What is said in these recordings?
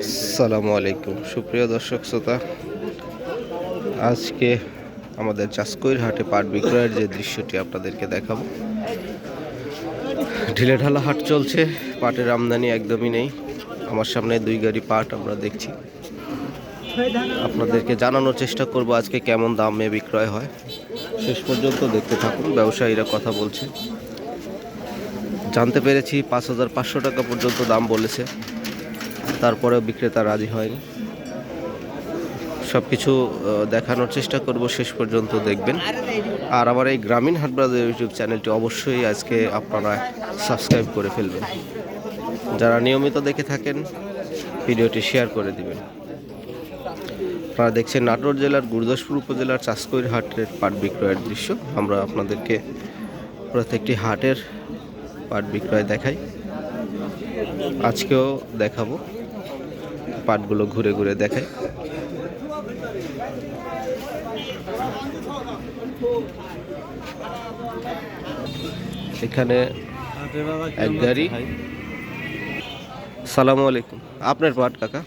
আসসালামু আলাইকুম সুপ্রিয় দর্শক শ্রোতা, আজকে আমাদের চাষকৈর হাটে পাট বিক্রয়ের যে দৃশ্যটি আপনাদেরকে দেখাবো। ঢিলেঢালা হাট চলছে, পাটের আমদানি একদমই নেই। আমার সামনে 2 গাড়ি পাট আমরা দেখছি। আপনাদেরকে জানানোর চেষ্টা করব আজকে কেমন দামে বিক্রয় হয়। শেষ পর্যন্ত দেখতে থাকুন। ব্যবসায়ীরা কথা বলছে, জানতে পেরেছি 5,500 টাকা পর্যন্ত দাম বলেছে, তারপরেও বিক্রেতা রাজি হয়নি। সব কিছু দেখানোর চেষ্টা করব, শেষ পর্যন্ত দেখবেন। আর আমার এই গ্রামীণ হাট বাজার ইউটিউব চ্যানেলটি অবশ্যই আজকে আপনারা সাবস্ক্রাইব করে ফেলবেন। যারা নিয়মিত দেখে থাকেন ভিডিওটি শেয়ার করে দিবেন। আপনারা দেখছেন নাটোর জেলার গুরুদাসপুর উপজেলার চাষকৈর হাটের পাট বিক্রয়ের দৃশ্য। আমরা আপনাদেরকে প্রত্যেকটি হাটের পাট বিক্রয় দেখাই, আজকেও দেখাবো। পাটগুলো ঘুরে ঘুরে দেখাই। এখানে এক গাড়ি। সালামু আলাইকুম। আপনার পাট কাকা?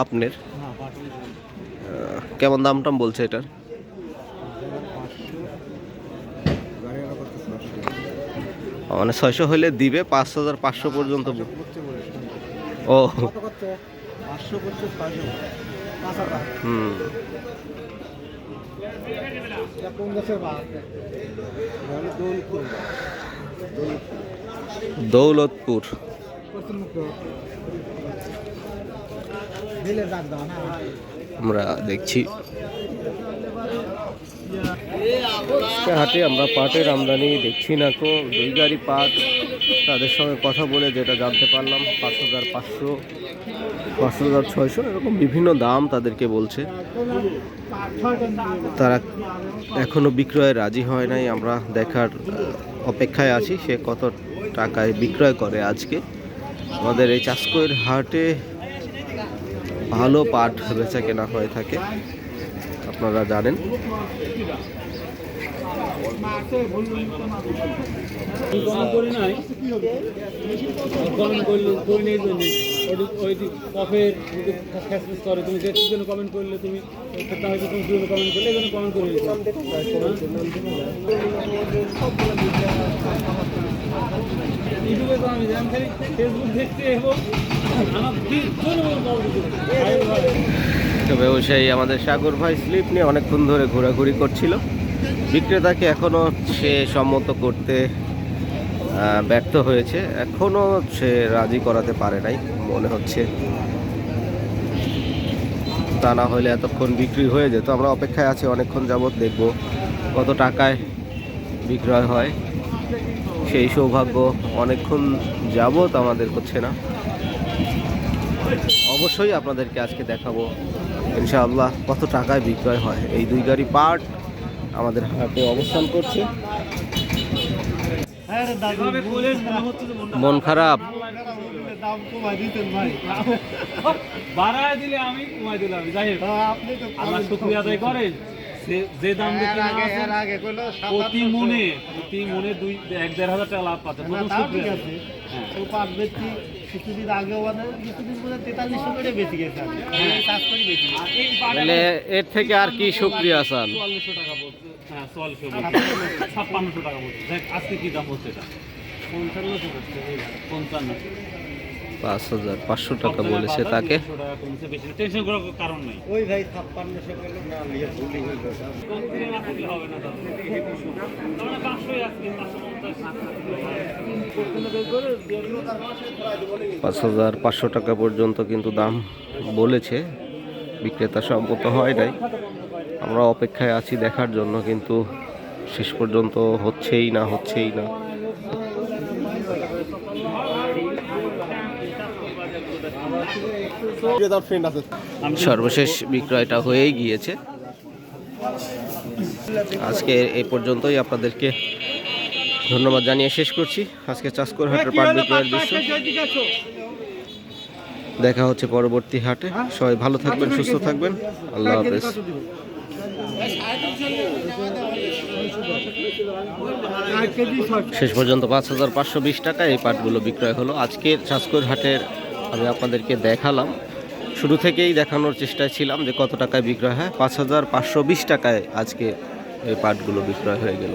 আপনার কেমন দাম টাম বলছে এটার? মানে 600 হলে দিবে, 5,500 পর্যন্ত। ও দৌলতপুর। আমরা দেখছি হাটে আমরা পাটের আমদানি দেখছি না তো। 2 গাড়ি পাট, তাদের সঙ্গে কথা বলে যেটা জানতে পারলাম 5,500, 5,600 এরকম বিভিন্ন দাম তাদেরকে বলছে। তারা এখনো বিক্রয়ে রাজি হয় নাই। আমরা দেখার অপেক্ষায় আছি সে কত টাকায় বিক্রয় করে। আজকে আমাদের এই চাষকৈর হাটে ভালো পাট বেচা কেনা হয়ে থাকে, আপনারা জানেন। ব্যবসায়ী আমাদের সাগর ভাই স্লিপ নিয়ে অনেকক্ষণ ধরে ঘোরাঘুরি করছিল। বিক্রেতাকে এখনও সে সম্মত করতে ব্যর্থ হয়েছে, এখনও সে রাজি করাতে পারে নাই মনে হচ্ছে। তা না হলে এতক্ষণ বিক্রি হয়ে যেত। আমরা অপেক্ষায় আছি অনেকক্ষণ যাবৎ, দেখব কত টাকায় বিক্রয় হয়। সেই সৌভাগ্য অনেকক্ষণ যাবৎ আমাদের হচ্ছে না। অবশ্যই আপনাদেরকে আজকে দেখাবো ইনশাআল্লাহ কত টাকায় বিক্রয় হয়। এই 2 গাড়ি পাট আমাদের হাটে অবস্থান করছে। মন খারাপ? যে দাম প্রতি মনে 1-1.5 টাকা লাভ পাচ্ছে। কিছুদিন আগেও কিছুদিন 4300 করে বেশি গেছে। এর থেকে আর কি শুকরিয়া আসান? 4400 টাকা বলছে। হ্যাঁ 5600 টাকা বলছে। আজকে কি দাম হচ্ছে? এটা 55 5,500 টাকা বলেছে তাকে। টেনশন করার কারণ নাই। ওই ভাই 5600 পেলো না, লিয়ে ভুলি হইল। কোন দিনে না করলে হবে না দাদা। আমরা 500 আজকে 5,500 টাকা পর্যন্ত কিন্তু দাম বলেছে, বিক্রেতা সম্মত হয় নাই। আমরা অপেক্ষায় আছি দেখার জন্য, কিন্তু শেষ পর্যন্ত হচ্ছেই না। সর্বশেষ বিক্রয়টা হয়েই গিয়েছে। আজকে এই পর্যন্তই, আপনাদেরকে ধন্যবাদ জানিয়ে শেষ করছি আজকে চাষকৈর হাটের পাট বিক্রয়ের দৃশ্য। দেখা হচ্ছে পরবর্তী হাটে। সবাই ভালো থাকবেন, সুস্থ থাকবেন। আল্লাহ হাফেজ। শেষ পর্যন্ত 5,520 টাকায় এই পাটগুলো বিক্রয় হলো। আজকের চাষকৈর হাটের আমি আপনাদেরকে দেখালাম, শুরু থেকেই দেখানোর চেষ্টায় ছিলাম যে কত টাকায় বিক্রয় হয়। 5,520 টাকায় আজকে এই পাটগুলো বিক্রয় হয়ে গেল।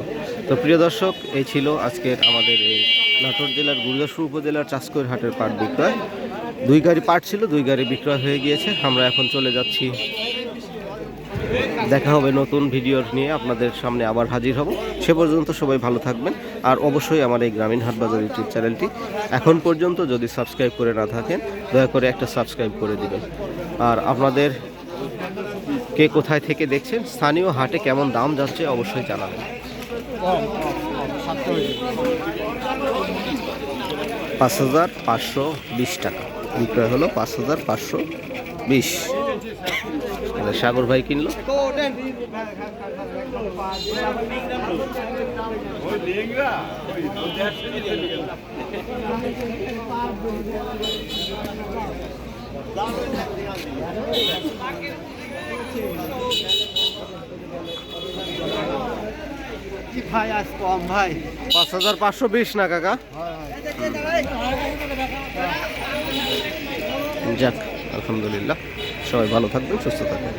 তো প্রিয় দর্শক, এই ছিল আজকের আমাদের এই নাটোর জেলার গুরুদাসপুর উপজেলার চাষকৈর হাটের পাট বিক্রয়। 2 গাড়ি পাট ছিল, 2 গাড়ি বিক্রয় হয়ে গিয়েছে। আমরা এখন চলে যাচ্ছি, দেখা হবে নতুন ভিডিও নিয়ে, আপনাদের সামনে আবার হাজির হব। সে পর্যন্ত সবাই ভালো থাকবেন। আর অবশ্যই আমার এই গ্রামীণ হাট বাজার ইউটিউব চ্যানেলটি এখন পর্যন্ত যদি সাবস্ক্রাইব করে না থাকেন, দয়া করে একটা সাবস্ক্রাইব করে দিবেন। আর আপনাদের কে কোথায় থেকে দেখছেন, স্থানীয় হাটে কেমন দাম যাচ্ছে অবশ্যই জানাবেন। 5,520 টাকা বিক্রয় হলো, 5,520। সাগর ভাই কিনলো। ভাই আজ কম ভাই 5,520 না কাকা? যাক, আলহামদুলিল্লাহ, সবাই ভালো থাকবেন, সুস্থ থাকবেন।